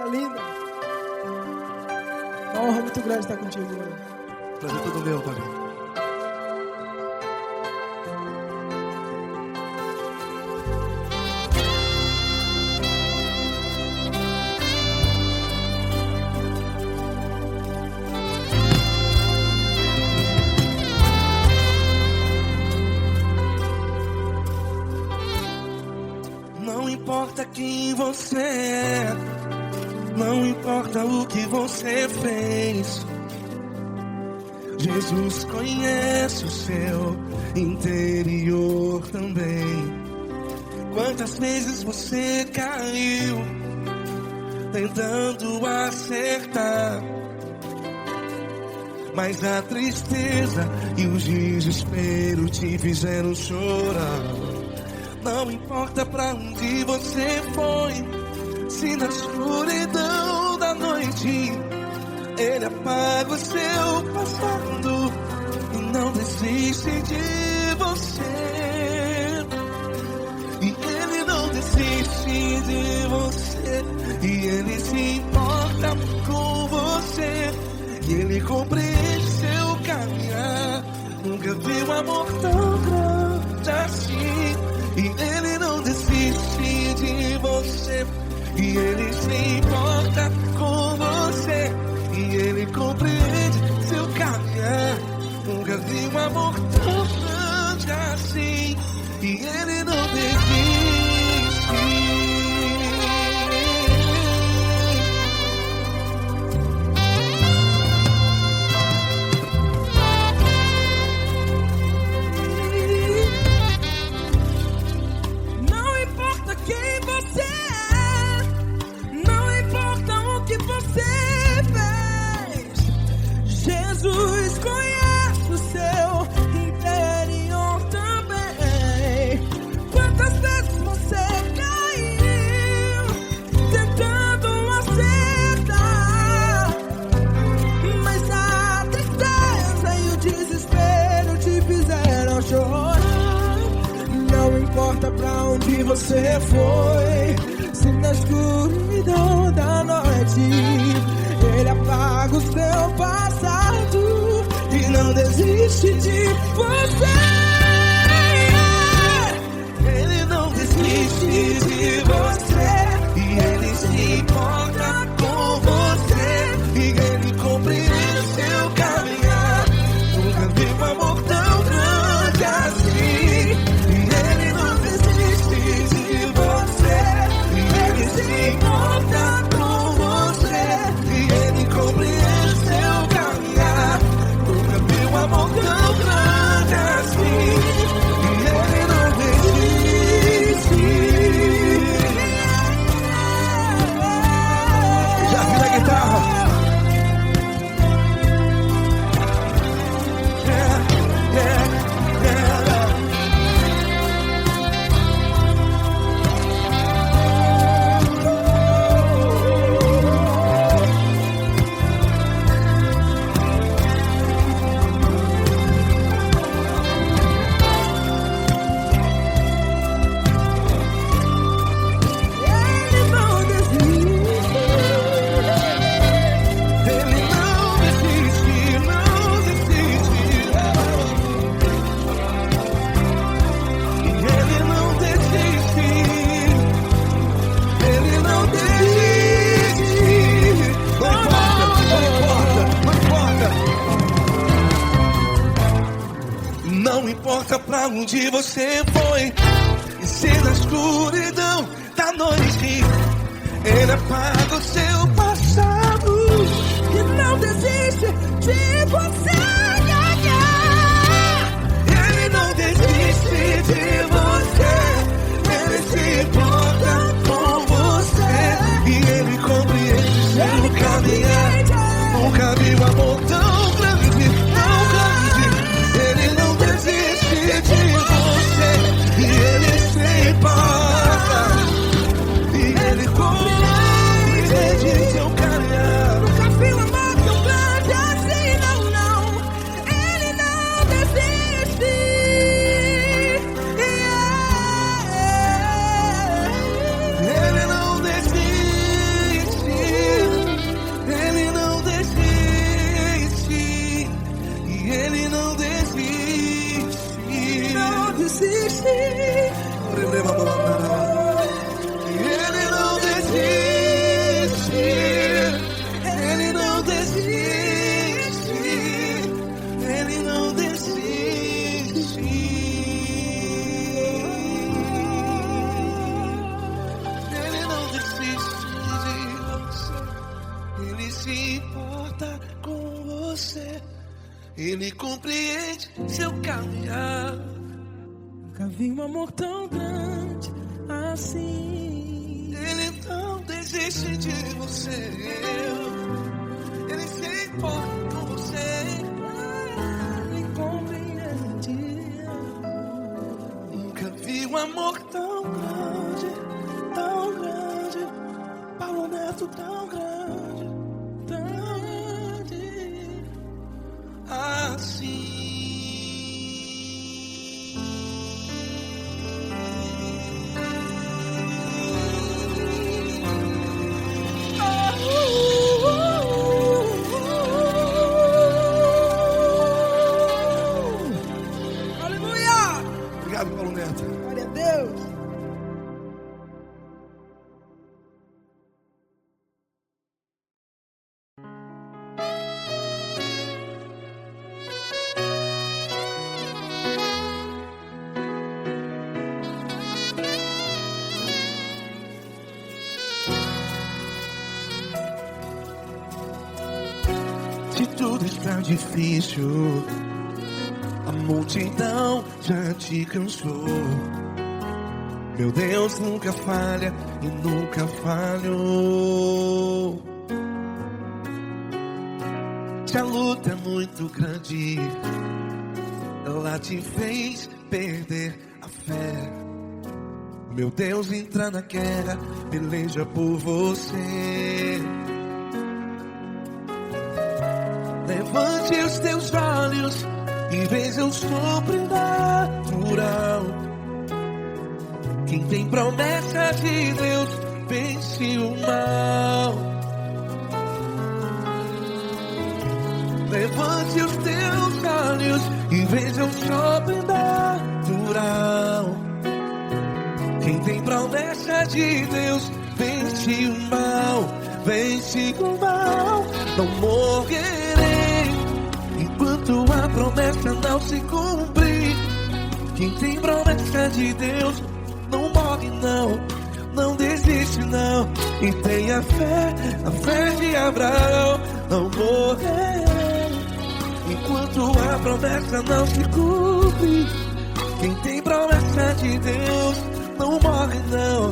linda. Uma honra muito grande estar contigo hoje. Prazer todo meu, Paulinho. Não importa quem você é, não importa o que você fez, Jesus conhece o seu interior também. Quantas vezes você caiu tentando acertar, mas a tristeza e o desespero te fizeram chorar. Não importa pra onde você foi, se na escuridão da noite Ele apaga o seu passado e não desiste de você. E Ele não desiste de você, e Ele se importa com você, e Ele compreende seu caminhar. Nunca vi um amor tão grande assim. E Ele não desiste de você, e Ele se importa com você, e Ele compreende seu caminhar. Nunca vi um amor tão grande assim, e Ele não desiste. Jesus conhece o seu interior também. Quantas vezes você caiu tentando acertar, mas a tristeza e o desespero te fizeram chorar. Não importa pra onde você foi, se na escuridão da noite Ele apaga o seu passado e não desiste de você. Ele não desiste de você, e Ele se importa com você, e Ele compreende seu caminhar. Nunca vi um amor tão grande assim. E Ele não desiste de você, e Ele se importa com você, e Ele compreende seu caminhar. Nunca vi um amor tão grande assim. E Ele não desiste. Já vi na guitarra. Não importa pra onde você foi, e se na escuridão da noite Ele apaga o seu passado E não desiste de você. Ele não desiste de você, Ele se importa com você, e Ele compreende seu caminhar. Nunca vi um amor tão grande, tão grande. Ele não desiste de você, e Ele se importa, e Ele compreende você. Ele compreende seu caminhar. Nunca vi um amor tão grande assim. Ele não desiste de você. Ele se importa com você. Ele compreende. Nunca vi um amor tão grande, Paulo Neto tão grande, assim. Aleluia! Obrigado, Paulo Neto. Glória a Deus. Se tudo está difícil, a multidão já te cansou. Meu Deus nunca falha e nunca falhou. Se a luta é muito grande, ela te fez perder a fé. Meu Deus entra na guerra, peleja por você. Levante os teus olhos e veja o sobrenatural. Quem tem promessa de Deus vence o mal. Levante os teus olhos e veja o sobrenatural. Quem tem promessa de Deus vence o mal. Vence o mal. Não morrerei enquanto a promessa não se cumprir. Quem tem promessa de Deus não morre não, não desiste não. E tenha fé, a fé de Abraão. Não morrerei enquanto a promessa não se cumpre. Quem tem promessa de Deus não morre não,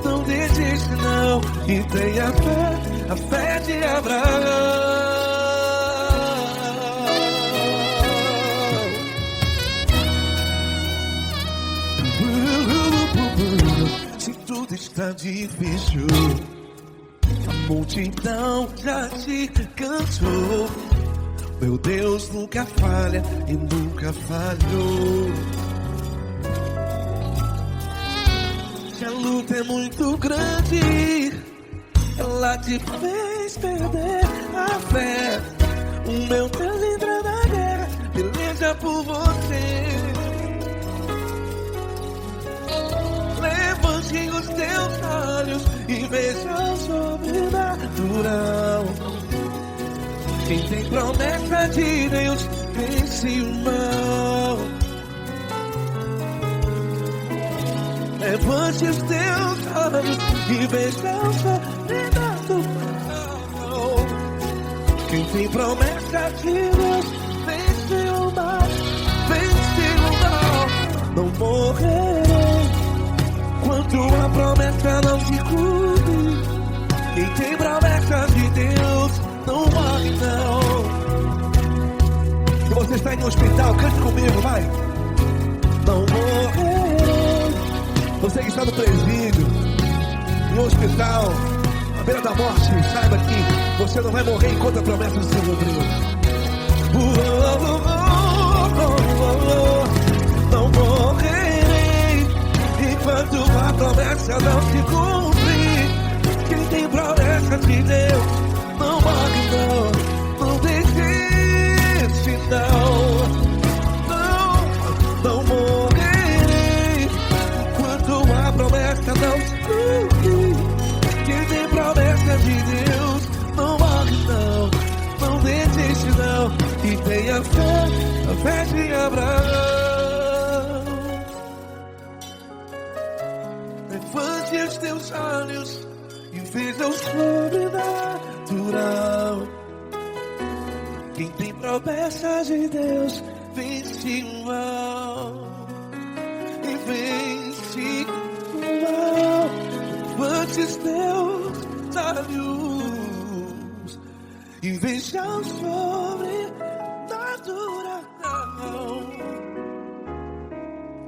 não desiste não. E tenha fé, a fé de Abraão. Se tudo está difícil, a multidão já te cansou. Meu Deus nunca falha e nunca falhou. Se a luta é muito grande, ela te fez perder a fé. O meu Deus entra na guerra, peleja por você. Levante os teus olhos e veja o sobrenatural. Quem tem promessa de Deus vence o mal. Levante os teus olhos e veja o sobrenatural. Quem tem promessa de Deus vence o mal. Vence o mal. Não morrerei enquanto a promessa não se cumpre. Quem tem promessa de Deus não morre não. Se você está em um hospital, cante comigo, vai. Não morrerei. Você que está no presídio, em um hospital, à beira da morte, saiba que você não vai morrer enquanto a promessa não se cumpriu. Não morrerei enquanto a promessa não se cumprir. Quem tem promessa de Deus não morre não, não desiste não. Não morrerei enquanto a promessa não se cumprir. Quem tem promessa de Deus não morre não, não desiste não. E tenha fé, a fé de Abraão. Levante os teus olhos e veja o sobrenatural. Quem tem promessas de Deus vence o mal. E vence o mal. Antes Deus da luz e veja o sobrenatural.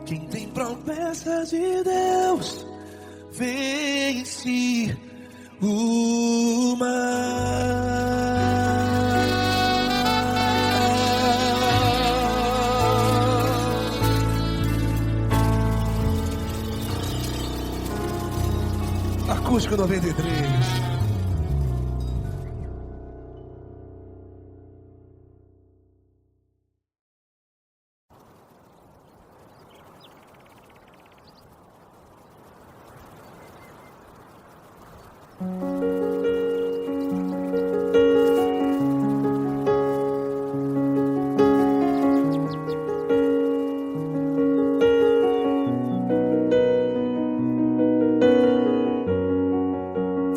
Quem tem promessas de Deus vence o mal. Acústico 93.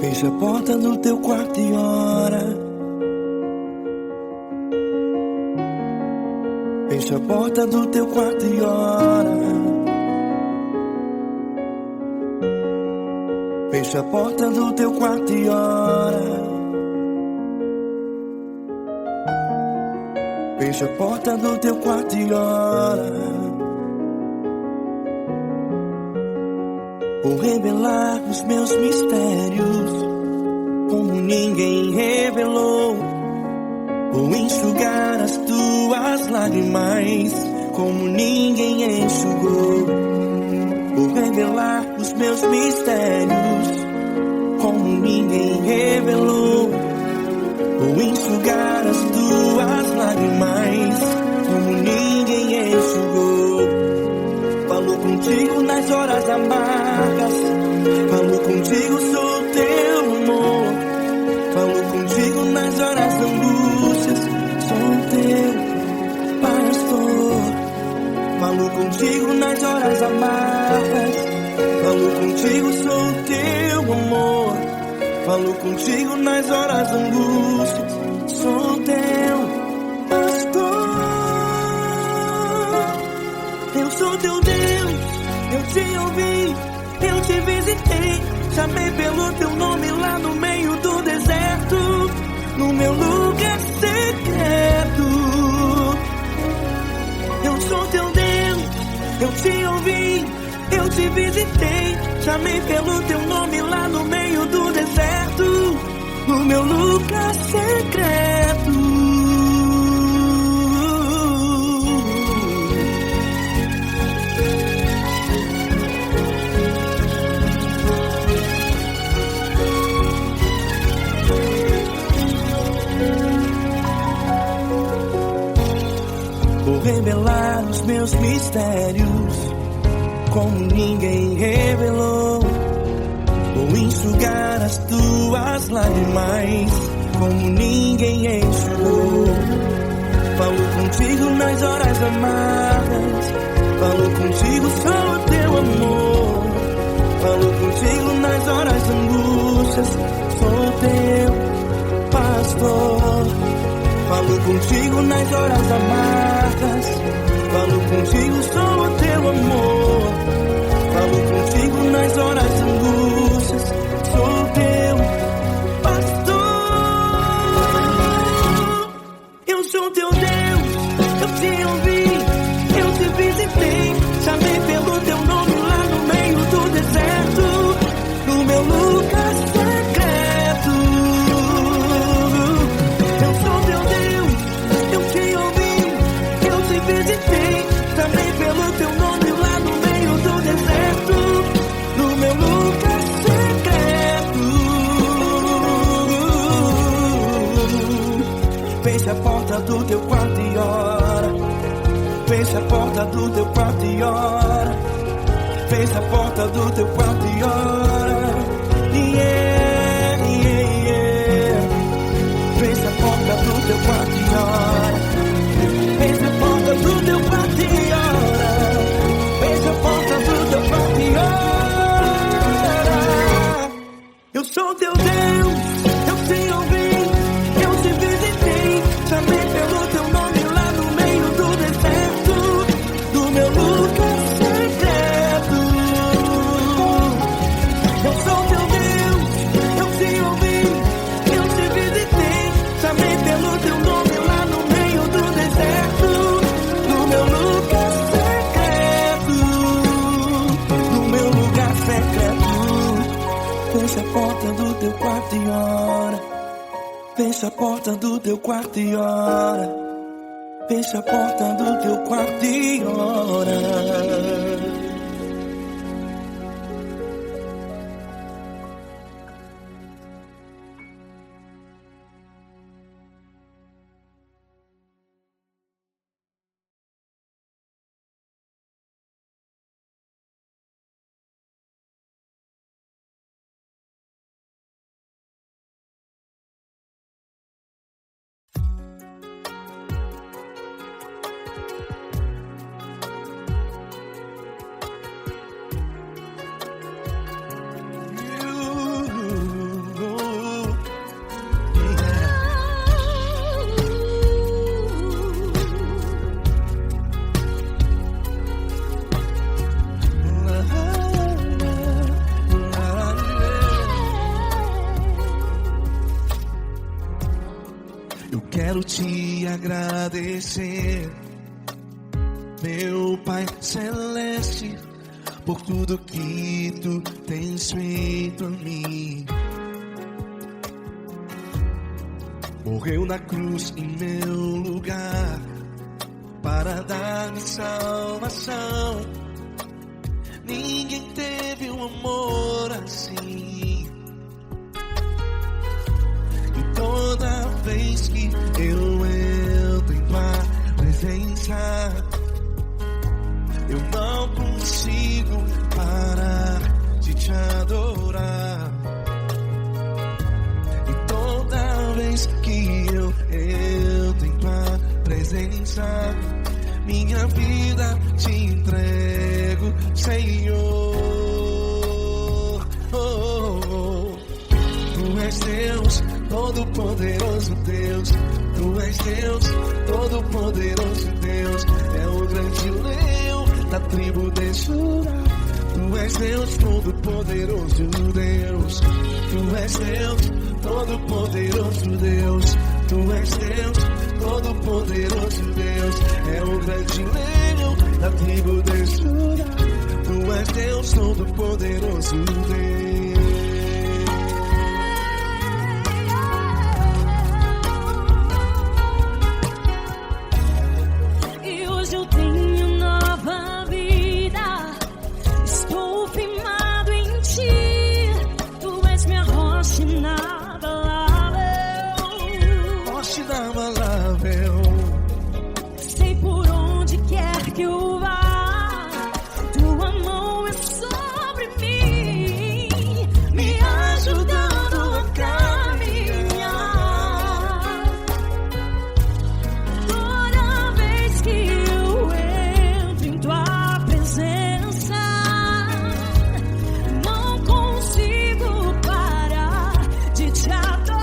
Fecha a porta do teu quarto e ora. Fecha a porta do teu quarto e ora. Fecha a porta do teu quarto e ora. Fecha a porta do teu quarto e ora. Vou revelar os meus mistérios como ninguém revelou. Vou enxugar as tuas lágrimas como ninguém enxugou. Vou revelar os meus mistérios como ninguém revelou. Vou enxugar as tuas lágrimas como ninguém enxugou. Falo contigo nas horas amargas, falo contigo, sou teu amor. Falo contigo nas horas da angústias, sou teu pastor. Falo contigo nas horas amargas, falo contigo, sou teu amor. Falo contigo nas horas da angústias, sou teu pastor. Eu sou teu Deus, eu te ouvi, eu te visitei. Chamei pelo teu nome lá no meio do deserto, no meu lugar secreto. Eu sou teu Deus, eu te ouvi, eu te visitei. Chamei pelo teu nome lá no meio do deserto, no meu lugar secreto. Vou revelar os meus mistérios como ninguém revelou. Vou enxugar as tuas lágrimas como ninguém enxugou. Falo contigo nas horas amargas, falo contigo, sou teu amor. Falo contigo nas horas angústias, sou teu pastor. Falo contigo nas horas amargas, falo contigo, sou teu amor. Falo contigo nas horas angústias, sou teu pastor. Eu sou teu Deus, eu te ouvi, eu te visitei. Chamei pelo teu nome lá no meio do deserto, no meu lugar secreto. Eu sou teu Deus, eu te ouvi, eu te visitei. Chamei pelo teu nome lá no meio do deserto, no meu lugar secreto. Fecha a porta do teu quarto e ora. Fecha a porta do teu quarto e ora. Fecha a porta do teu quarto e ora. Yeah, yeah, yeah. Fecha a porta do teu quarto e ora. Fecha a porta do teu quarto e ora. Fecha a porta do teu quarto e ora. Eu sou teu Deus, eu te ouvi, eu te visitei. Chamei pelo teu nome porta do teu quarto e ora. Fecha a porta do teu quarto e ora. Fecha a porta do teu quarto e ora. Quero te agradecer, meu Pai Celeste, por tudo que tu tens feito a mim. Morreu na cruz em meu lugar para dar-me salvação. Ninguém teve um amor assim. E toda vez que eu entro em tua presença, eu não consigo parar de te adorar. E toda vez que eu entro em tua presença, minha vida te entrego, Senhor. Tu és Deus, Todo-Poderoso Deus. Tu és Deus, Todo-Poderoso Deus. É o grande leão da tribo de Judá. Tu és Deus, Todo-Poderoso Deus. Tu és Deus, Todo-Poderoso Deus. Tu és Deus, Todo-Poderoso Deus. É o grande leão da tribo de Judá. Tu és Deus, Todo-Poderoso Deus. Sei por onde quer que eu vá, tua mão é sobre mim, me ajudando a caminhar. Toda vez que eu entro em tua presença, não consigo parar de te adorar.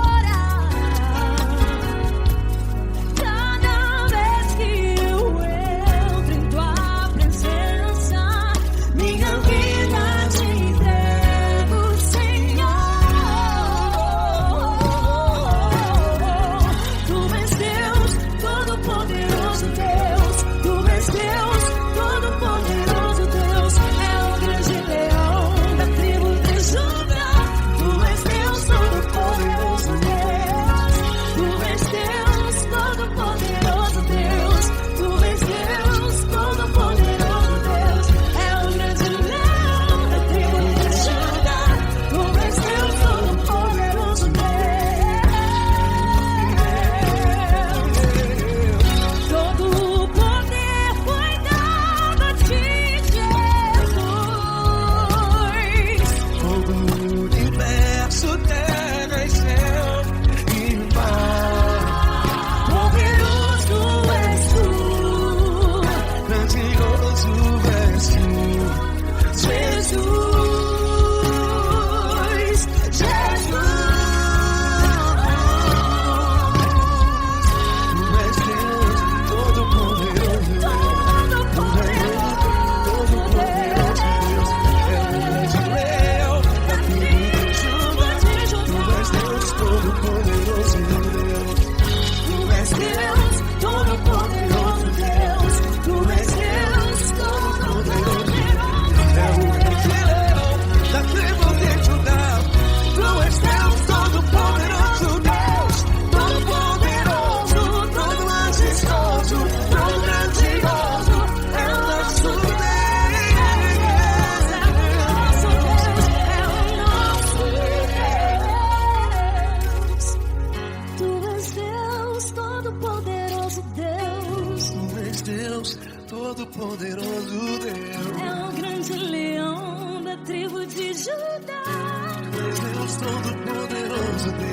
Deus, Todo-Poderoso Deus.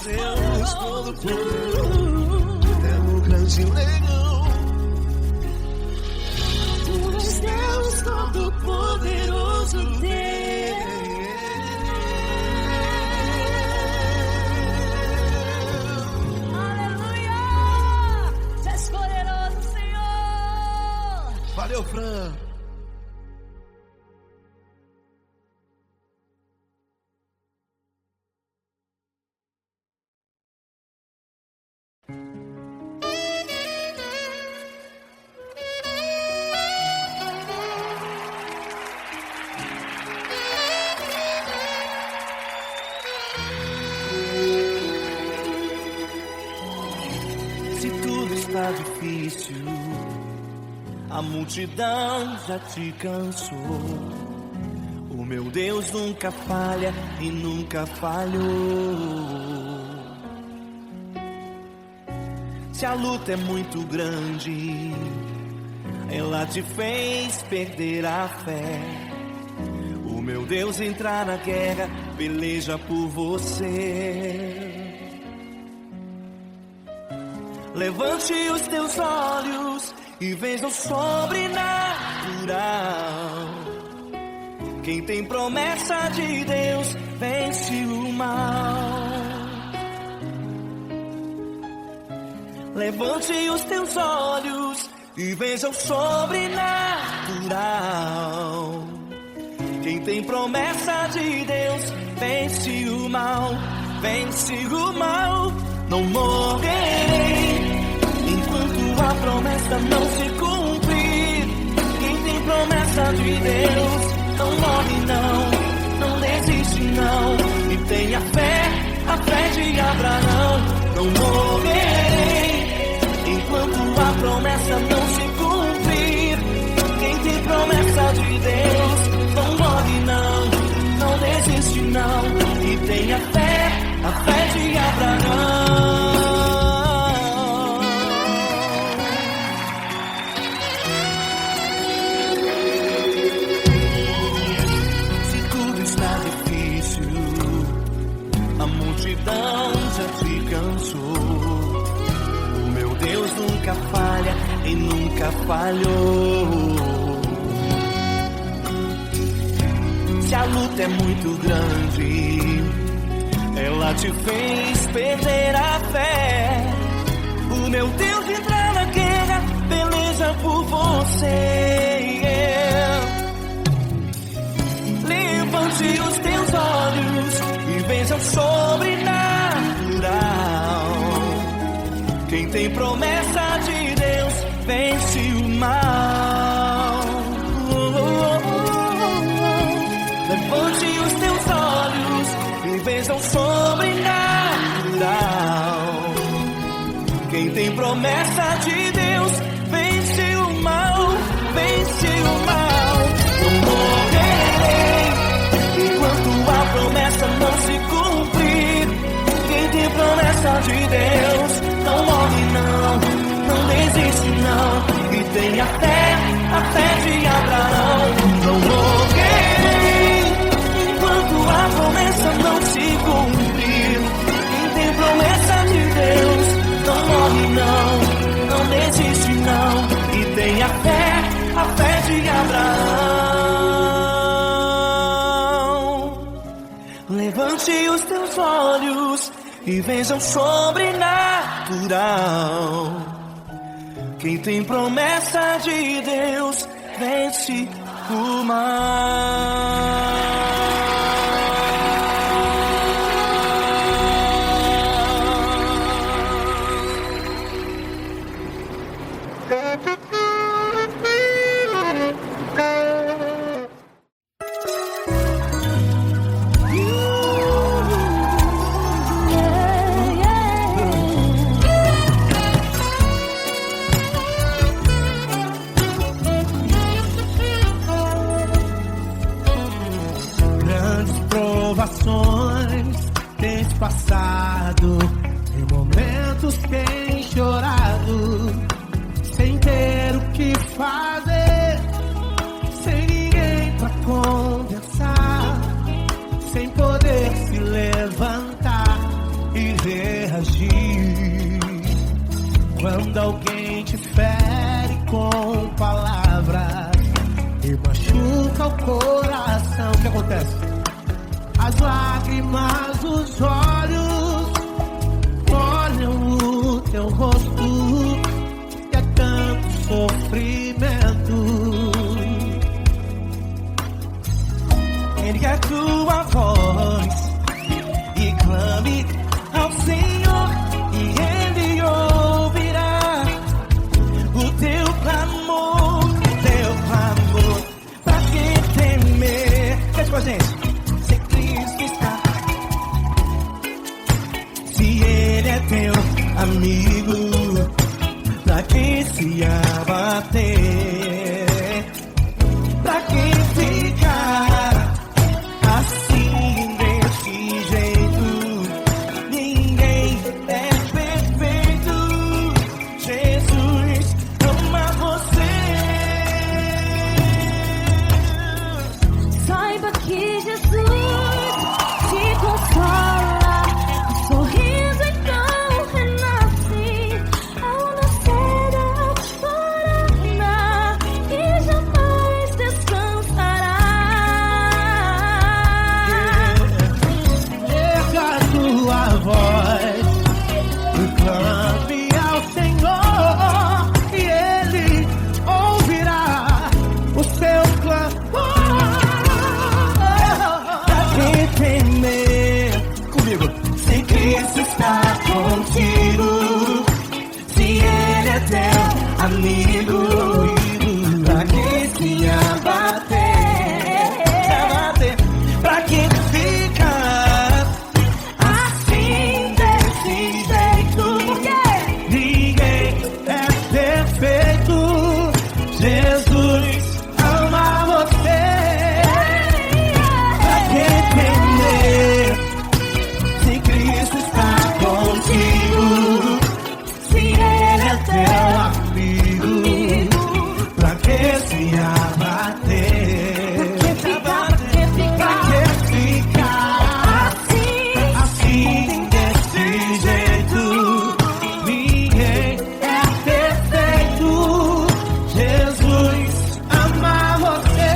Deus Todo-Poderoso, é o grande leão. Tu és Deus Todo-Poderoso, Deus. Aleluia! Tu és poderoso, Senhor. Valeu, Fran. Se tudo está difícil, a multidão já te cansou. O meu Deus nunca falha e nunca falhou. Se a luta é muito grande, ela te fez perder a fé. O meu Deus entrar na guerra, peleja por você. Levante os teus olhos e veja o sobrenatural. Quem tem promessa de Deus vence o mal. Levante os teus olhos e veja o sobrenatural. Quem tem promessa de Deus vence o mal. Vence o mal. Não morrerei enquanto a promessa não se cumprir. Quem tem promessa de Deus não morre não desiste não. E tenha fé, a fé de Abraão. Não morrerei enquanto a promessa não se cumprir. Quem tem promessa de Deus não morre não desiste não. E tenha fé, a fé de Abraão. Se tudo está difícil, a multidão já te cansou. O meu Deus nunca falha e nunca falhou. Se a luta é muito grande, ela te fez perder a fé. O meu Deus entrar na guerra, peleja por você. Levante os teus olhos e veja o sobrenatural. Quem tem promessa de Deus vence o mal. Levante os teus olhos e veja o sobrenatural. Quem tem promessa de Deus vence o mal, vence o mal. Não morrerei enquanto a promessa não se cumprir. Quem tem promessa de Deus não morre não desiste não. E tenha fé, a fé de Abraão. Não morrerei enquanto a promessa não se cumprir. Quem tem promessa de Deus não morre não desiste não. E tenha fé, a fé de Abraão. Levante os teus olhos e veja o sobrenatural. Quem tem promessa de Deus vence o mal. Tens passado em momentos tens chorado, sem ter o que fazer, Quando alguém te fere com palavras e machuca o coração, o que acontece? As lágrimas dos olhos molham o teu rosto, que é tanto sofrimento. Ergue a tua voz e clame ao Senhor, e Ele ouvirá o teu clamor, pra que temer? Cante com a gente. Se Cristo está, se Ele é teu amigo, pra que se abater? Pra que ficar assim desse jeito? Ninguém é perfeito. Jesus ama você. Saiba que Jesus te consola, o sorriso então renasce ao nascer da aurora e jamais descansará. Erga a tua voz e clame ao Senhor, e Ele ouvirá o seu clamor. Pra que temer? Comigo. Se Cristo está contigo, se Ele é teu amigo, pra que se abater? Pra que ficar assim desse jeito? Porque Ninguém é perfeito. Jesus ama você. pra que temer? Se Cristo está contigo, se Ele é teu Amigo, pra que se abater? Pra que ficar assim desse jeito? Ninguém é perfeito. Jesus ama você.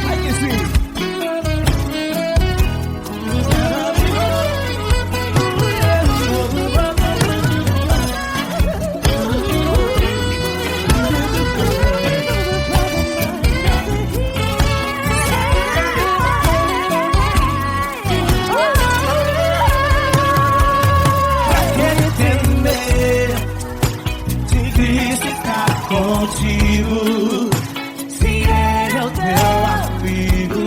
Aí que sim. Se Cristo está contigo, se Ele é o teu amigo,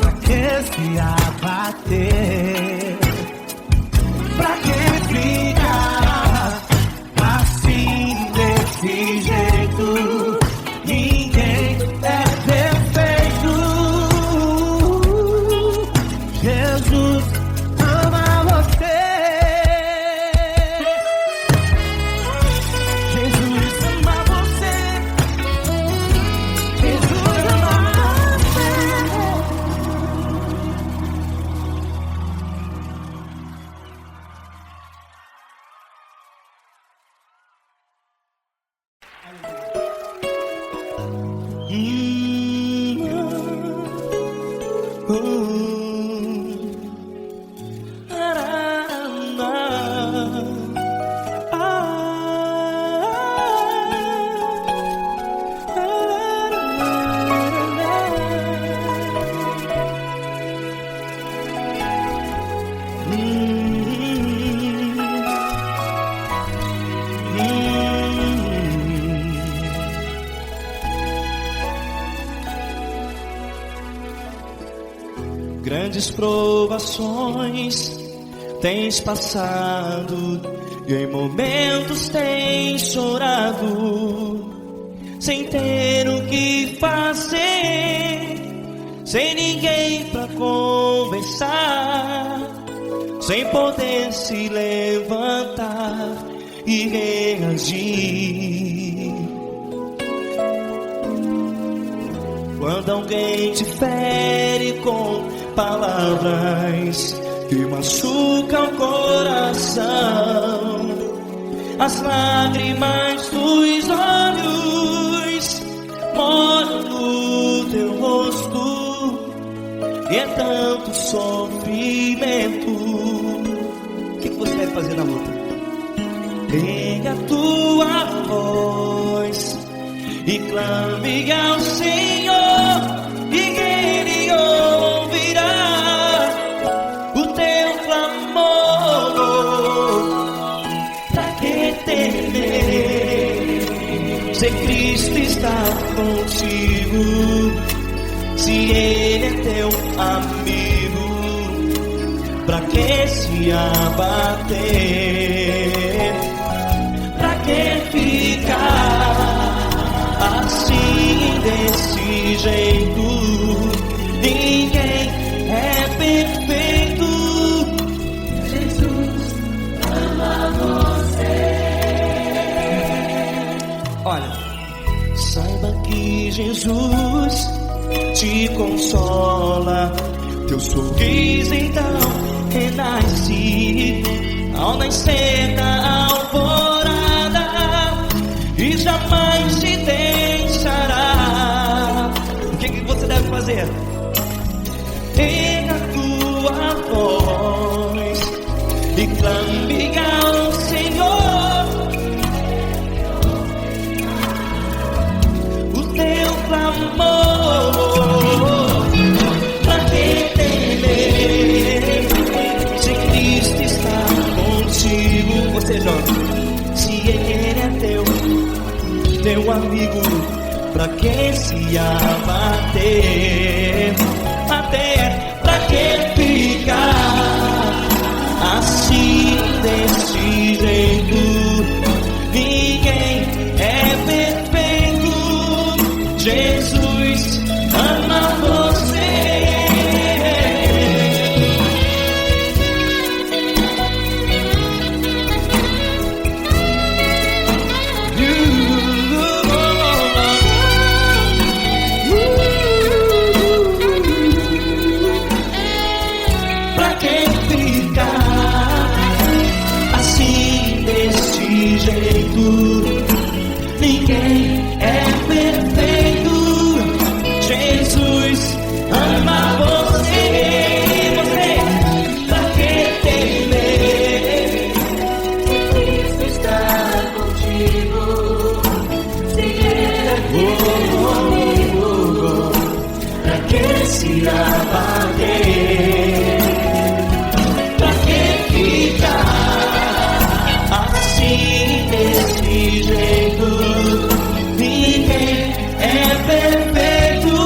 Pra que se abater? pra que ficar assim desse jeito? Ninguém é perfeito. Jesus ama você. Jesus ama você. Jesus ama você. Grandes provações tens passado, e em momentos tens chorado, sem ter o que fazer, sem ninguém pra conversar, sem poder se levantar e reagir. Quando alguém te fere com palavras que machucam o coração, as lágrimas dos olhos molham no teu rosto, e é tanto sofrimento. O que você deve fazer na luta? Pega a tua voz e clame ao Senhor, e Ele ouvirá o teu clamor. Pra que temer, se Cristo está contigo, se Ele é teu amigo? Pra que se abater? Pra que ficar assim desse jeito? Ninguém é perfeito. Jesus ama você. Olha, saiba que Jesus te consola. Teu sorriso então renasce ao nascer da alvorada, e jamais te deixará. O que você deve fazer? Erga a tua voz e clame ao Senhor, o teu clamor. Pra que temer, se Cristo está contigo? Você jovem, se Ele é teu amigo, pra que se abater? Até pra que ficar assim desse jeito? Ninguém é perfeito. Jesus ama você. Ninguém é perfeito. Jesus ama você. Você, pra que temer? Cristo está contigo. Se Ele é teu amigo, pra que se abater? Pra que ficar assim desse jeito? Ninguém é perfeito.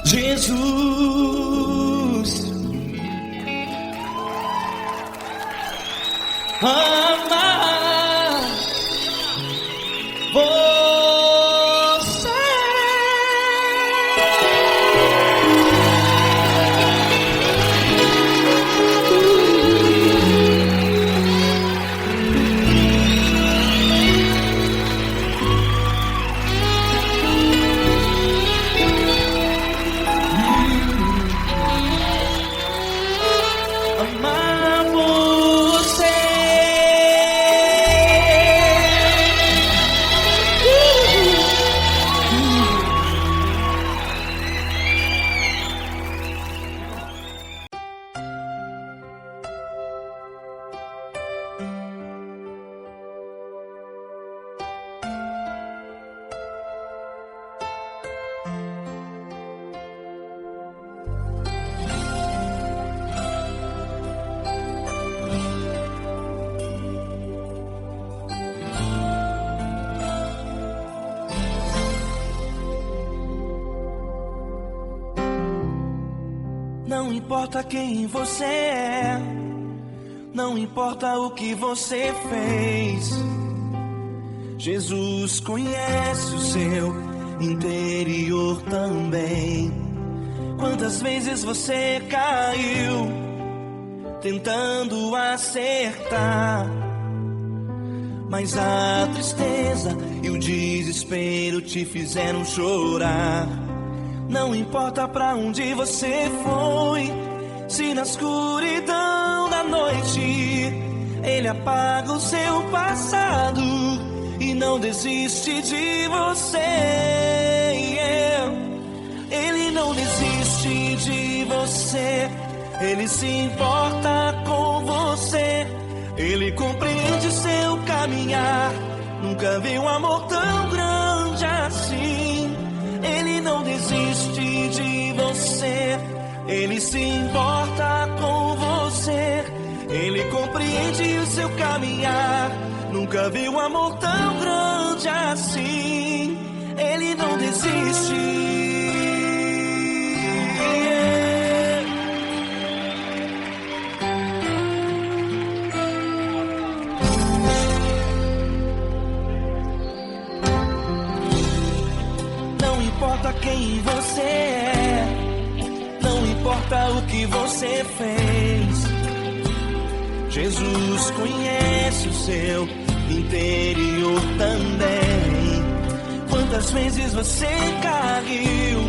Jesus ama você. Amar você. Não importa quem você é, não importa o que você fez, Jesus conhece o seu interior também. Quantas vezes você caiu tentando acertar Mas a tristeza e o desespero te fizeram chorar. Não importa pra onde você foi, se na escuridão da noite Ele apaga o seu passado e não desiste de você. Ele não desiste de você, Ele se importa com você. Ele compreende seu caminhar, nunca vi um amor tão grande assim. Ele não desiste de você, Ele se importa com você. Ele compreende o seu caminhar, nunca vi um amor tão grande assim. Ele não desiste. Não importa quem você é, não importa o que você fez, Jesus conhece o seu interior também. Quantas vezes você caiu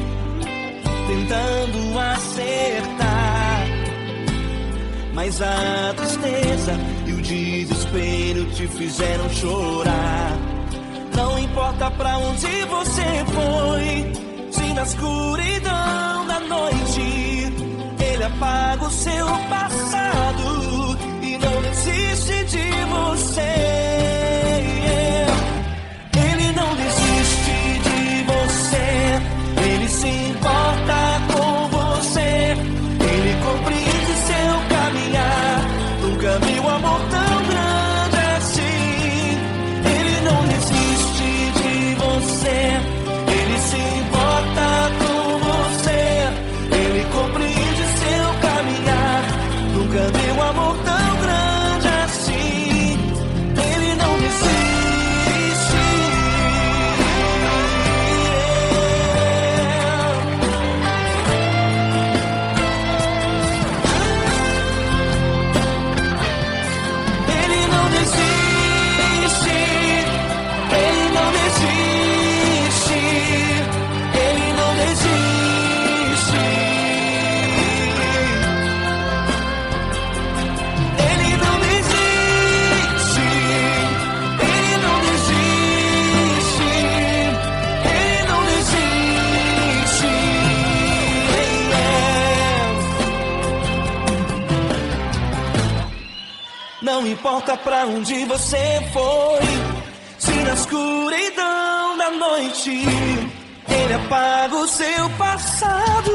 tentando acertar, mas a tristeza e o desespero te fizeram chorar. Não importa pra onde você foi, se na escuridão da noite Ele apaga o seu passado e não desiste de você. Ele não desiste de você, Ele se importa com você. Ele compreende seu caminhar, nunca vi um amor tão grande assim. Ele não desiste de você, Ele se importa com você. Ele compreende seu caminhar, nunca vi um amor tão grande assim. Ele não desiste. Ele não desiste. Ele não desiste. Ele não desiste. Ele não desiste. Ele não desiste. Ele não desiste. Não importa pra onde você foi, se na escuridão da noite Ele apaga o seu passado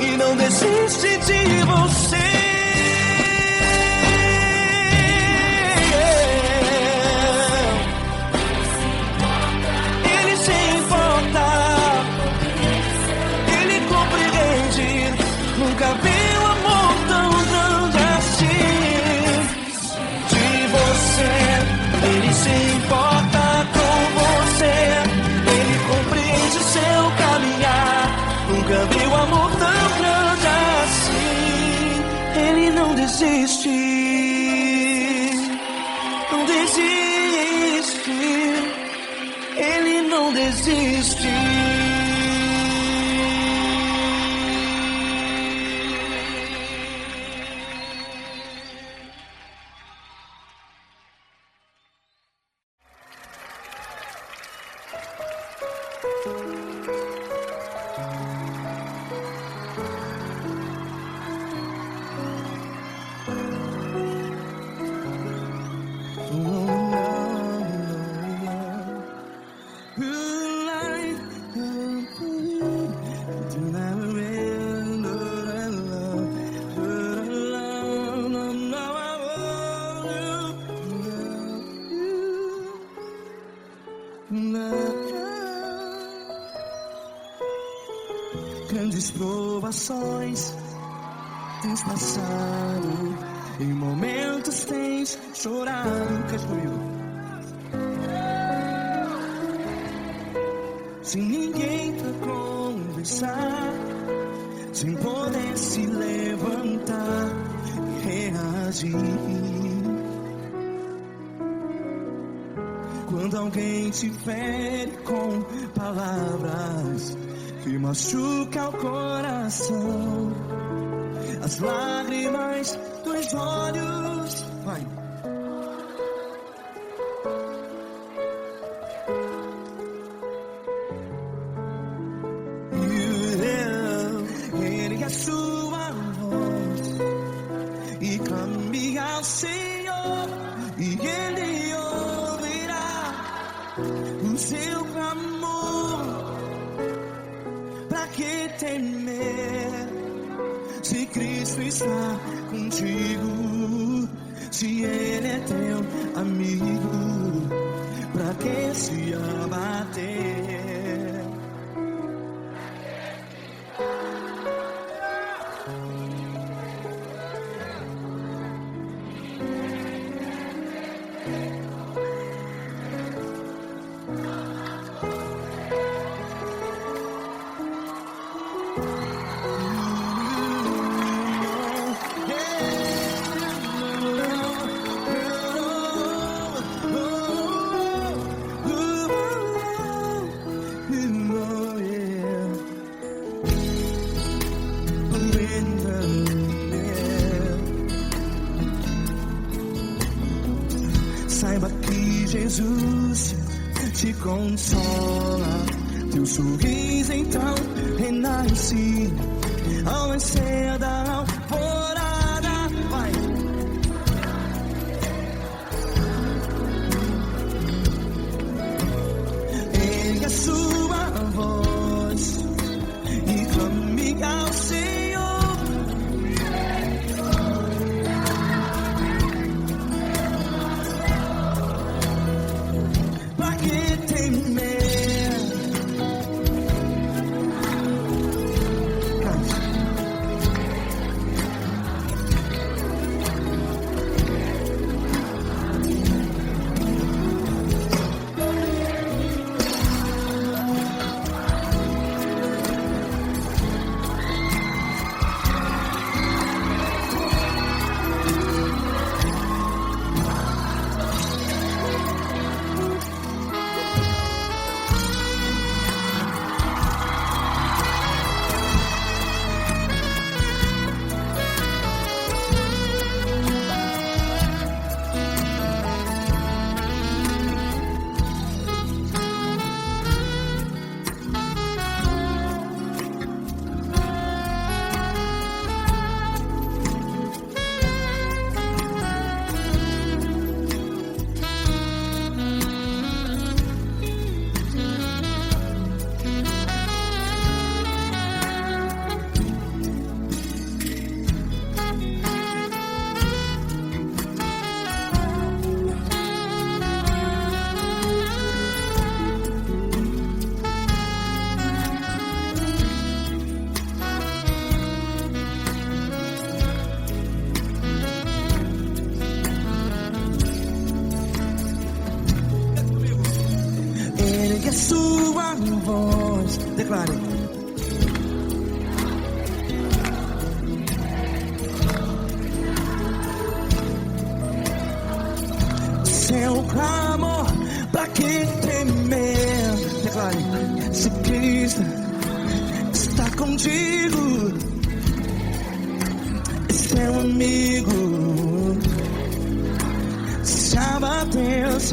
e não desiste de você. Ele se importa, Ele compreende, nunca vi um amor tão grande assim. De você, Ele se importa com você. Ele compreende seu caminhar, nunca vi um amor tão grande assim. Ele não desiste, não desiste. Ele não desiste. Grandes provações tens passado, em momentos tens chorado. Cante comigo. Sem ninguém pra conversar, sem poder se levantar e reagir. Quando alguém te fere com palavras que machuca o coração, as lágrimas dos olhos, vai. Ergue a sua voz e clame ao Senhor, e Ele ouvirá o seu clamor. Pra que temer, se Cristo está contigo? Se Ele é teu amigo, pra que se abater? Saiba que Jesus te consola, teu sorriso então renasce ao nascer da alvorada. Vai. Ergue a sua voz e clame ao Senhor. Pra que temer? Ergue a sua voz, declare. Seu clamor, pra que temer? Declare. Se Cristo está contigo, é seu amigo. Se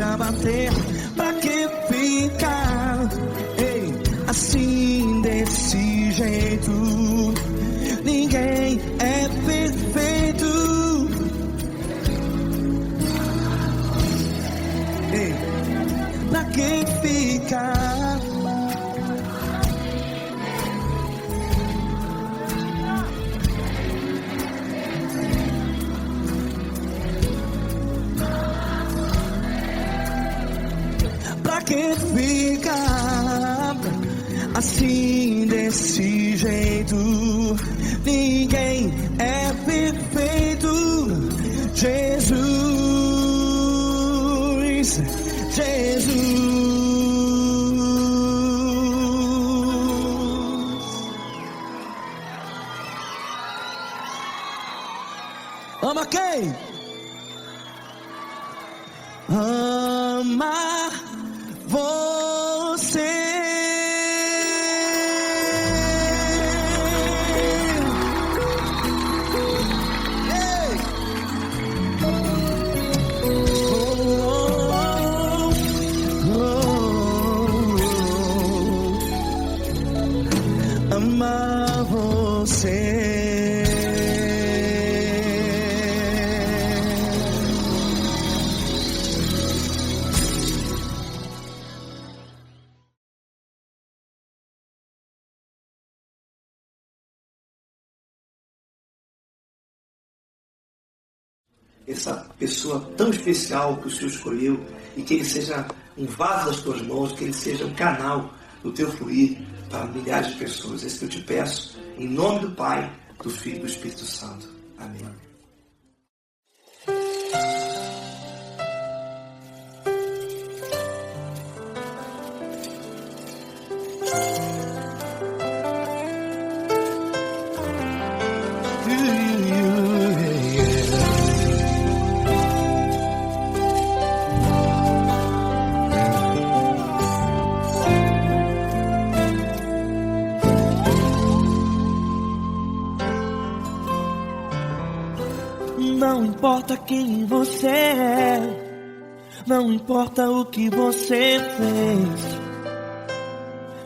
abater, pra que ficar, ei, assim desse jeito? Ninguém é perfeito. Ei, pra que ficar? Pra que ficar assim desse jeito? Ninguém é perfeito. Jesus, Jesus. Ama quem? Ama você. Amar você. Essa pessoa tão especial que o Senhor escolheu, e que ele seja um vaso das tuas mãos, que ele seja um canal do teu fluir para milhares de pessoas. É isso que eu te peço, em nome do Pai, do Filho e do Espírito Santo. Amém. Não importa quem você é, não importa o que você fez,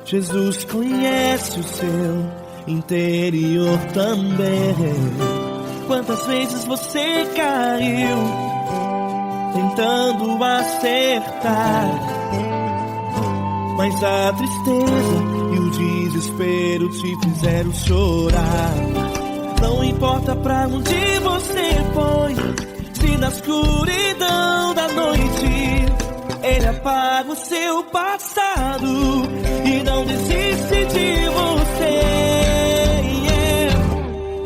Jesus conhece o seu interior também. Quantas vezes você caiu tentando acertar, mas a tristeza e o desespero te fizeram chorar. Não importa pra onde você foi, se na escuridão da noite Ele apaga o seu passado e não desiste de você.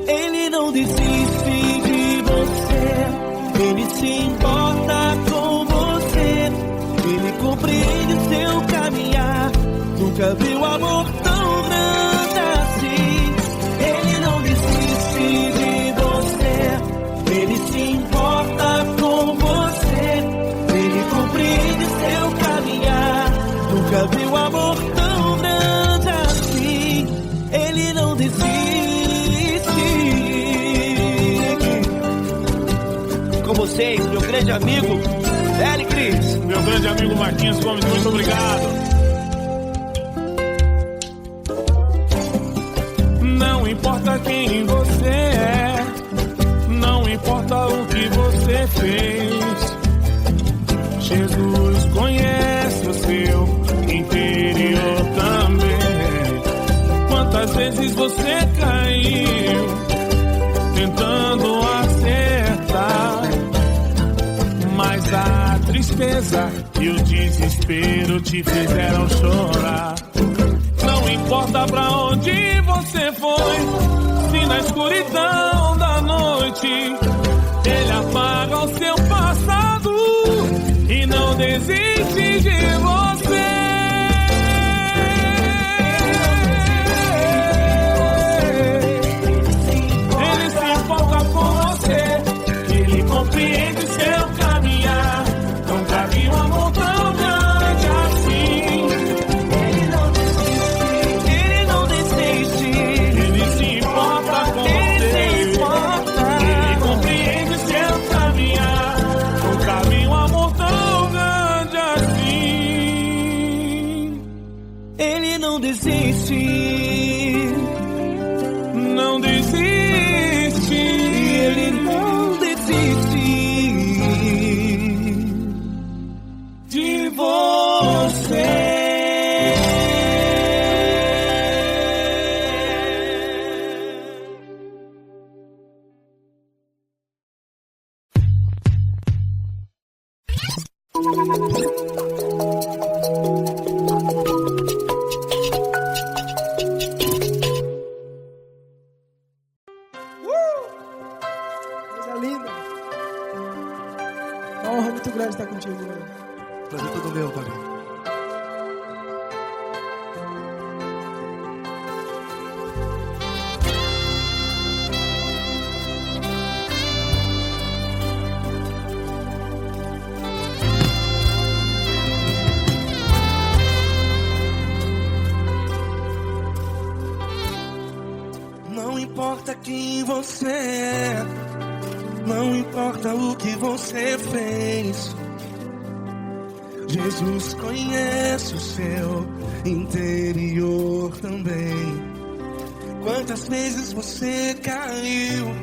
Ele não desiste de você, Ele se importa com você, Ele compreende o seu caminhar. Nunca viu amor tão grande assim. Ele não desiste de você, Ele se importa com você, Ele compreende seu caminhar. Nunca viu amor tão grande assim. Ele não desiste. Com vocês, meu grande amigo L. Cris. Meu grande amigo Marquinhos Gomes, muito obrigado. Não importa quem você é, não importa o que você fez, Jesus conhece o seu interior também. Quantas vezes você caiu tentando acertar, mas a tristeza e o desespero te fizeram chorar. Não importa pra onde você foi, se na escuridão da noite Ele apaga o seu passado e não desiste de você. Ele se importa com você, Ele compreende seu caminhar. Nunca vi um amor tão grande assim. Ele não desiste, não desiste, Ele não desiste de você. Coisa linda. Uma honra muito grande estar contigo, mano. Prazer todo meu, Paulinho. importa quem você é, não importa o que você fez, Jesus conhece o seu interior também. Quantas vezes você caiu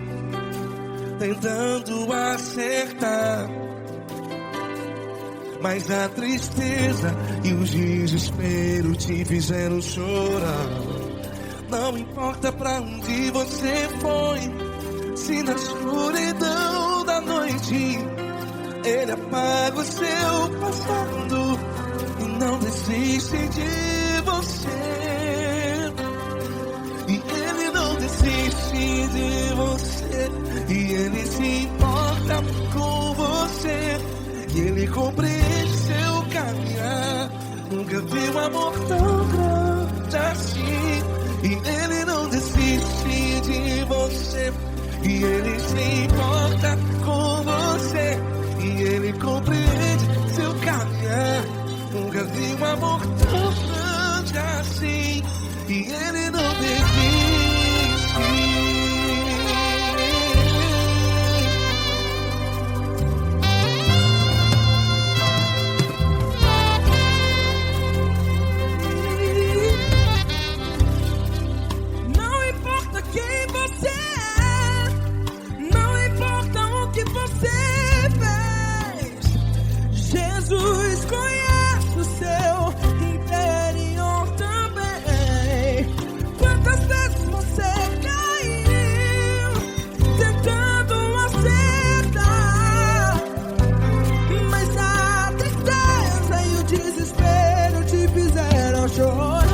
tentando acertar, mas a tristeza e o desespero te fizeram chorar. Não importa pra onde você foi, se na escuridão da noite Ele apaga o seu passado e não desiste de você. E Ele não desiste de você, e Ele se importa com você, e Ele compreende seu caminhar. Nunca vi um amor tão grande assim. E Ele não desiste de você, e Ele se importa com você, e Ele compreende seu caminhar. Nunca vi um amor tão grande assim. E Ele não desiste. Jesus conhece o seu interior também. Quantas vezes você caiu tentando acertar, mas a tristeza e o desespero te fizeram chorar.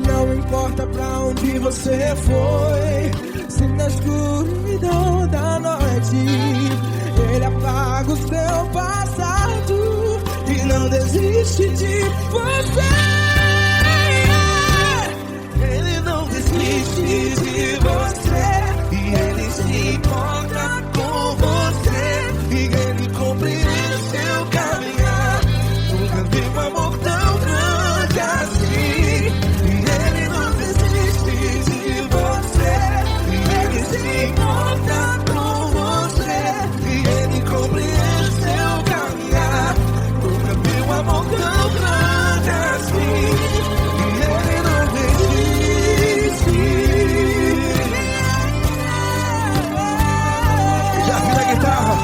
Não importa pra onde você foi, se na escuridão da noite Ele apaga o seu passado e não desiste de você. Ele não desiste de você, e Ele se importa com você, e Ele compreende seu caminhar. Nunca vi um amor tão grande assim. E Ele não desiste de você, e Ele se importa com você, e Ele compreende seu caminhar. Nunca vi um amor tão grande assim. E Ele não desiste. Já vi a guitarra.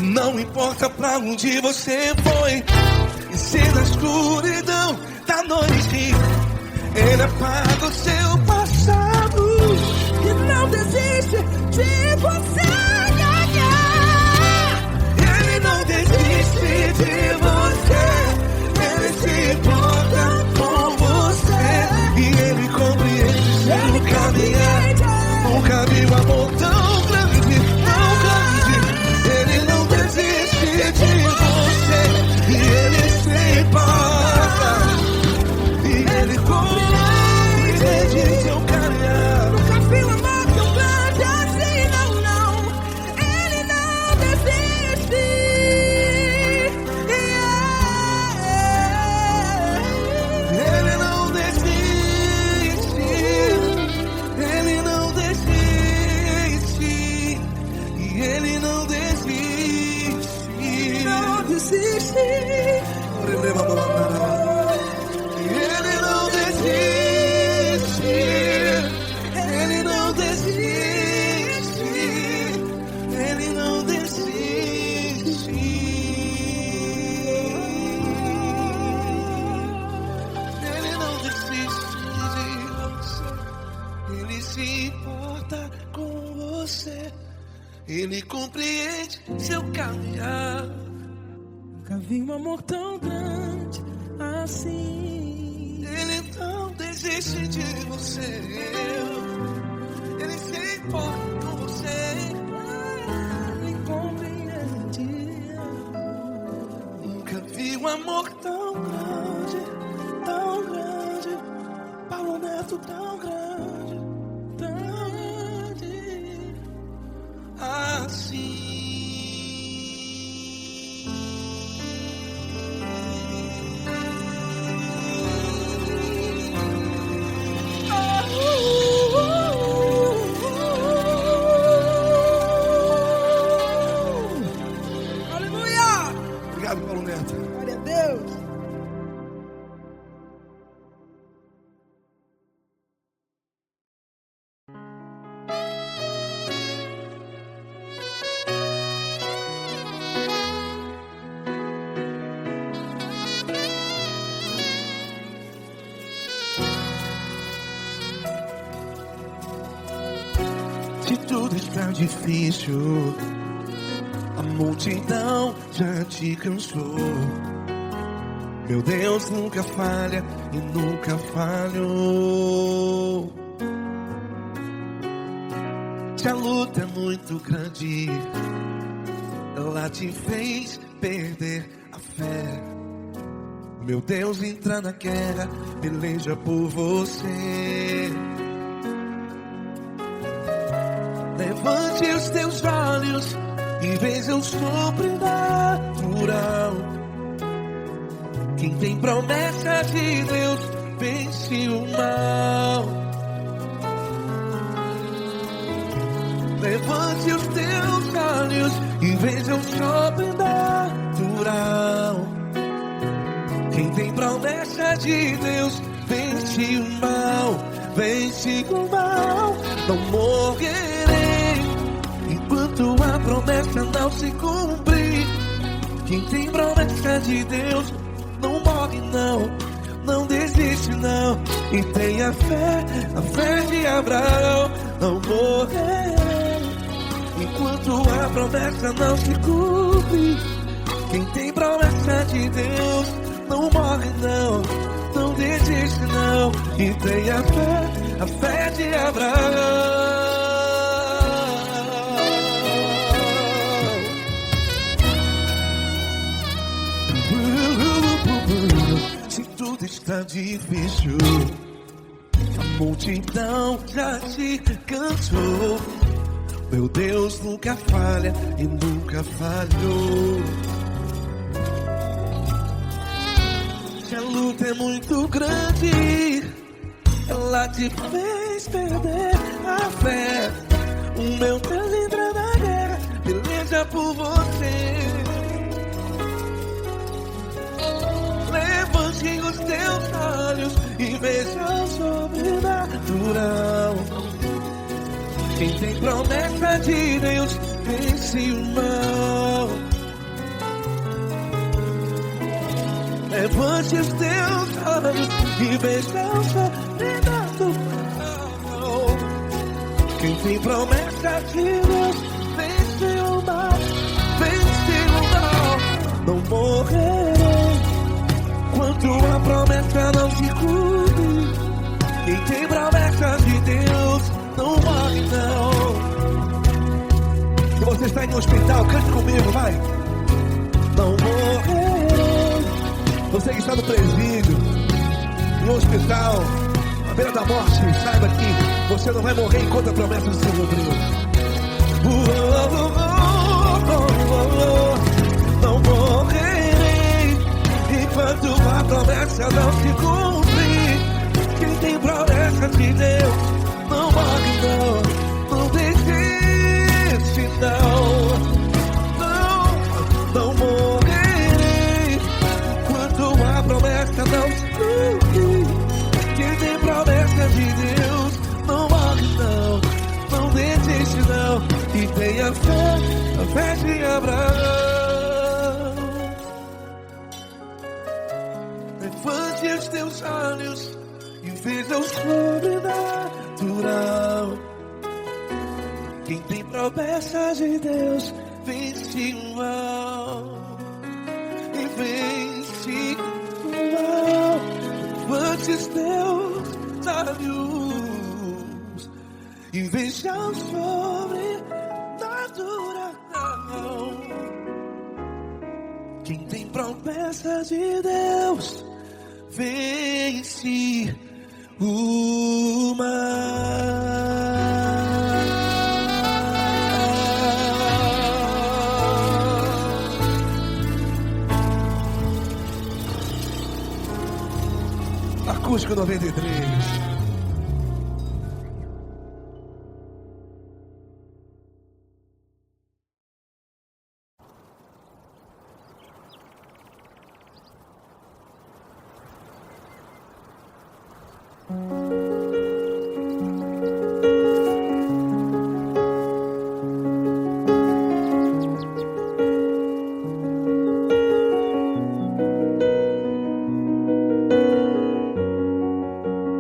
Não importa pra onde você foi, e se na escuridão da noite Ele apaga o seu passado E não desiste de você. Ele não desiste de você, Ele se importa com você, e Ele compreende seu caminhar. Nunca vi um amor tão grande, tão grande. Ele não desiste de você, e Ele se importa, e Ele compreende seu caminhar. Nunca vi um amor tão grande assim, não, não. você. Ele compreende seu caminhar. Nunca vi um amor tão grande assim. Ele não desiste de você. Ele se importa com você. Ele compreende. Nunca vi um amor tão grande, Paulo Neto tão grande, assim. Aleluia! Obrigado, Paulo Neto. Glória a Deus. Se tudo está difícil, a multidão já te cansou. Meu Deus nunca falha e nunca falhou. Se a luta é muito grande, ela te fez perder a fé. Meu Deus entra na guerra, peleja por você. Levante os teus olhos e veja o sobrenatural. Quem tem promessa de Deus vence o mal. Levante os teus olhos e veja o sobrenatural. Quem tem promessa de Deus vence o mal. Vence o mal. Não morrerei enquanto a promessa não se cumprir. Quem tem promessa de Deus não morre não, não desiste não. E tenha fé, a fé de Abraão. Não morrerei enquanto a promessa não se cumpre. Quem tem promessa de Deus não morre não, não desiste não. E tenha fé, a fé de Abraão. Se tudo está difícil, a multidão já te cansou. Meu Deus nunca falha e nunca falhou. Se a luta é muito grande, ela te fez perder a fé. O meu Deus entra na guerra, peleja por você. Levante os teus olhos e veja o sobrenatural. Quem tem promessa de Deus vence o mal. Levante os teus olhos e veja o sobrenatural. Quem tem promessa de Deus vence o mal. Vence o mal. Não morrerei enquanto a promessa não se cumpre. Quem tem promessa de Deus não morre não. Se você está em um hospital, cante comigo, vai. Não morrerei. Você que está no presídio, em um hospital, à beira da morte, saiba que você não vai morrer enquanto a promessa não se cumpriu. Não morrerei enquanto a promessa não se cumprir. Quem tem promessa de Deus não morre não, não desiste não. Não morrerei enquanto a promessa não se cumprir. Quem tem promessa de Deus não morre não, não desiste não. E tenha fé, a fé de Abraão. Levante os teus olhos e veja o sobrenatural. Quem tem promessas de Deus vence o mal. E vence o mal. Antes Deus sábios e vejam sobrenatural. Quem tem promessas de Deus vence o mal. Acústico 93.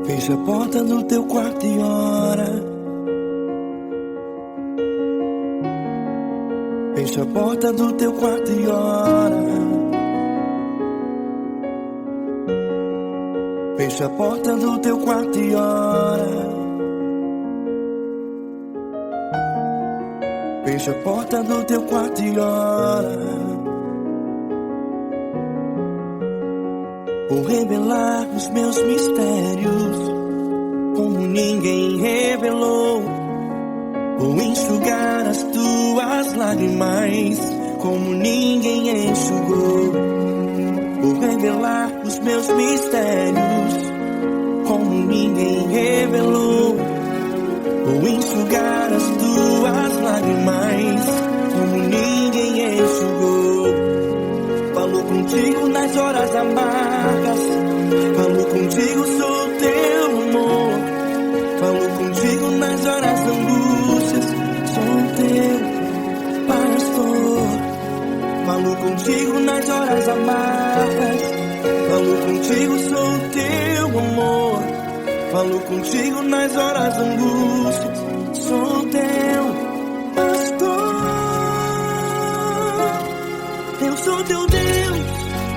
Fecha a porta do teu quarto e ora. Fecha a porta do teu quarto e ora. Fecha a porta do teu quarto e ora. Fecha a porta do teu quarto e ora. Vou revelar os meus mistérios como ninguém revelou. Vou enxugar as tuas lágrimas como ninguém enxugou. Vou revelar os meus mistérios como ninguém revelou. Vou enxugar as tuas lágrimas como ninguém enxugou. Falo contigo nas horas amargas, falo contigo, sou teu amor. Falo contigo nas horas da angústias, sou teu pastor. Falo contigo nas horas amargas, falo contigo, sou teu amor. Falo contigo nas horas da angústias, sou teu pastor. Eu sou teu Deus,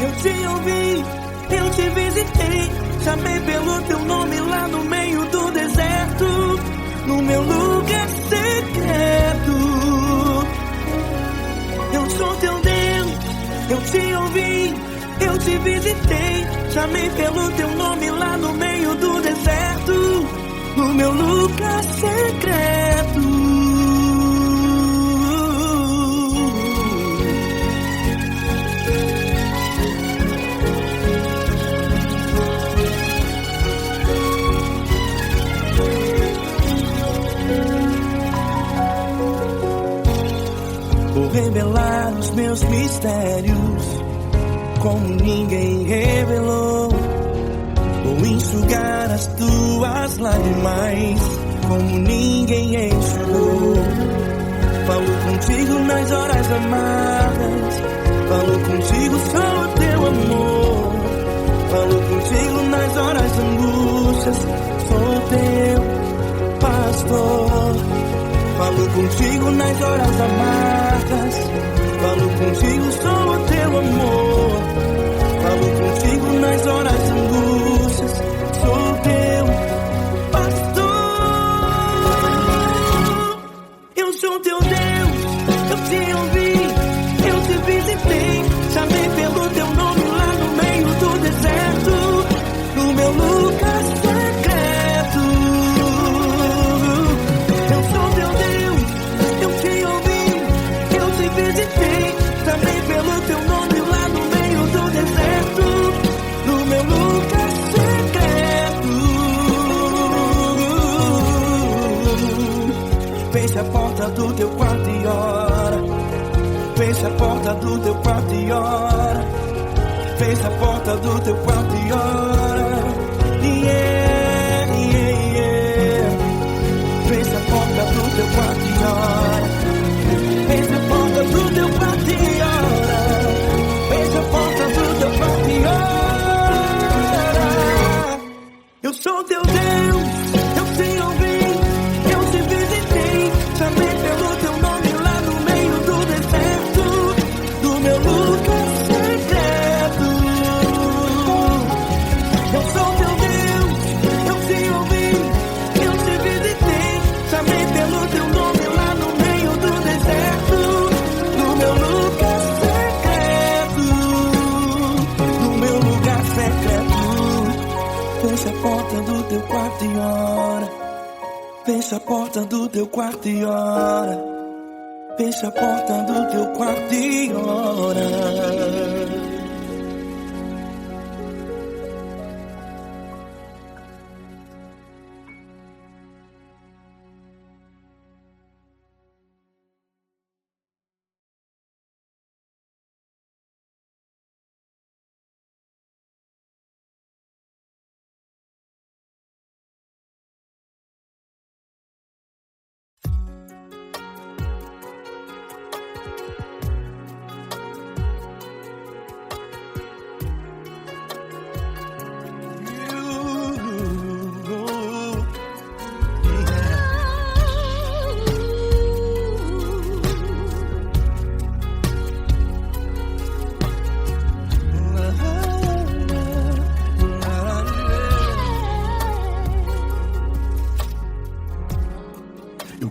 eu te ouvi, eu te visitei. Chamei pelo teu nome lá no meio do deserto, no meu lugar secreto. Eu sou teu Deus, eu te ouvi, eu te visitei. Chamei pelo teu nome lá no meio do deserto, no meu lugar secreto. Vou revelar os meus mistérios como ninguém revelou. Vou enxugar as tuas lágrimas como ninguém enxugou. Falo contigo nas horas amargas, falo contigo, sou teu amor. Falo contigo nas horas da angústias, sou teu pastor. Falo contigo nas horas amargas, falo contigo, sou teu amor. Falo contigo nas horas da angústias, sou teu pastor. Eu sou teu Deus, eu te ouvi, eu te visitei. Chamei pelo teu nome lá no meio do deserto, no meu lugar secreto. Eu sou teu Deus, eu te ouvi, eu te visitei. Chamei pelo teu nome lá no meio do deserto, no meu lugar secreto. Fecha a porta do teu quarto e ora. Fecha a porta do teu quarto e ora. Fecha a porta do teu quarto e ora. Yeah, yeah, yeah. Fecha a porta do teu quarto e ora. Fecha a porta do teu quarto e ora. Fecha a porta do teu quarto e ora. Eu sou teu Deus, eu te ouvi, eu te visitei. Chamei pelo teu porta do teu quarto e ora. Fecha a porta do teu quarto e ora. Fecha a porta do teu quarto e ora.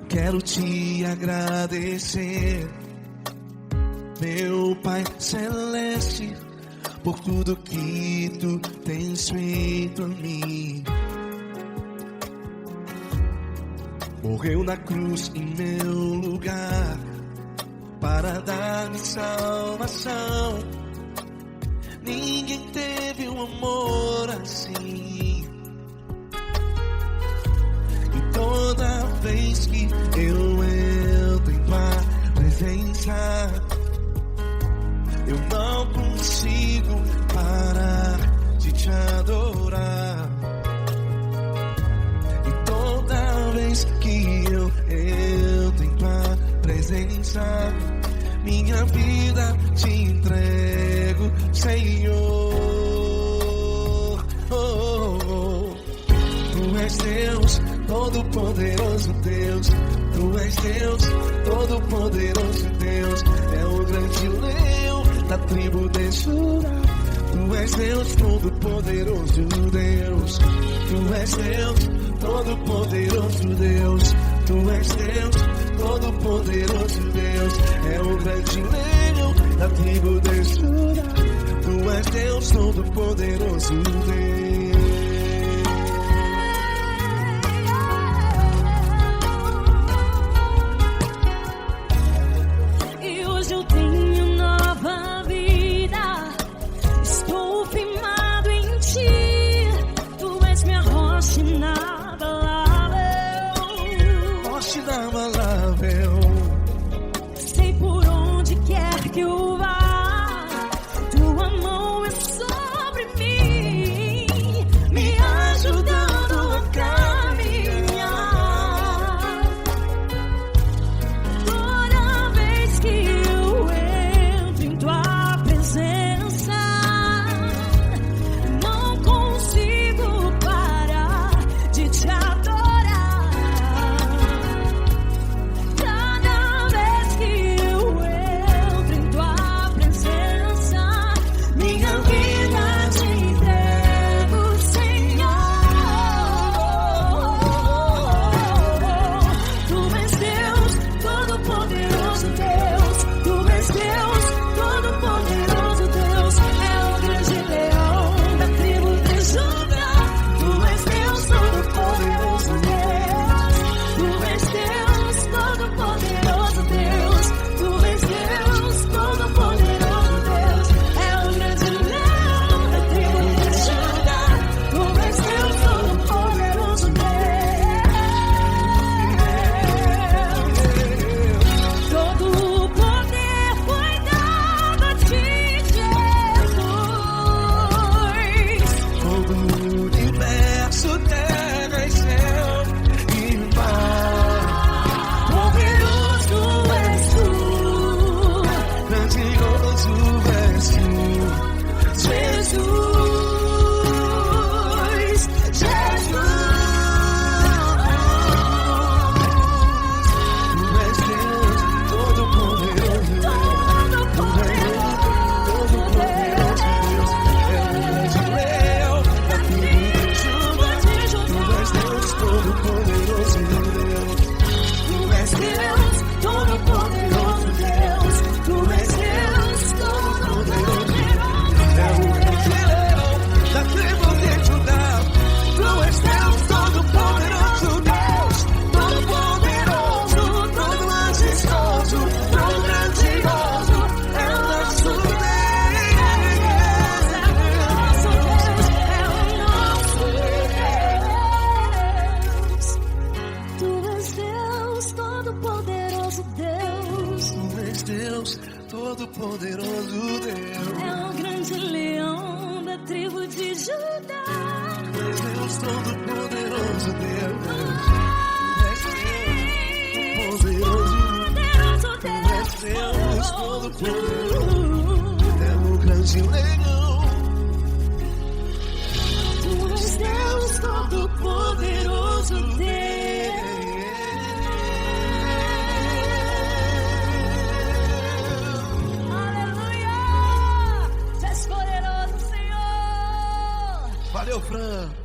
Quero te agradecer, meu Pai Celeste, por tudo que tu tens feito a mim. Morreu na cruz em meu lugar para dar-me salvação. Ninguém teve um amor assim. E toda vez que eu entro em tua presença, eu não consigo parar de te adorar. E toda vez que eu entro em tua presença, minha vida te entrego, Senhor. Tu és Deus, Todo-Poderoso Deus. Tu és Deus, Todo-Poderoso Deus. É o grande leão da tribo de Judá. Tu és Deus, Todo-Poderoso Deus. Tu és Deus, Todo-Poderoso Deus. Tu és Deus, Todo-Poderoso Deus. É o grande leão da tribo de Judá. Tu és Deus, Todo-Poderoso Deus. Sei por onde quer que eu vá, tua mão é sobre mim. Todo-Poderoso Deus. Deus Todo-Poderoso, é o grande leão. Deus Todo-Poderoso, Deus. Aleluia! Tu és poderoso, Senhor. Valeu, Fran.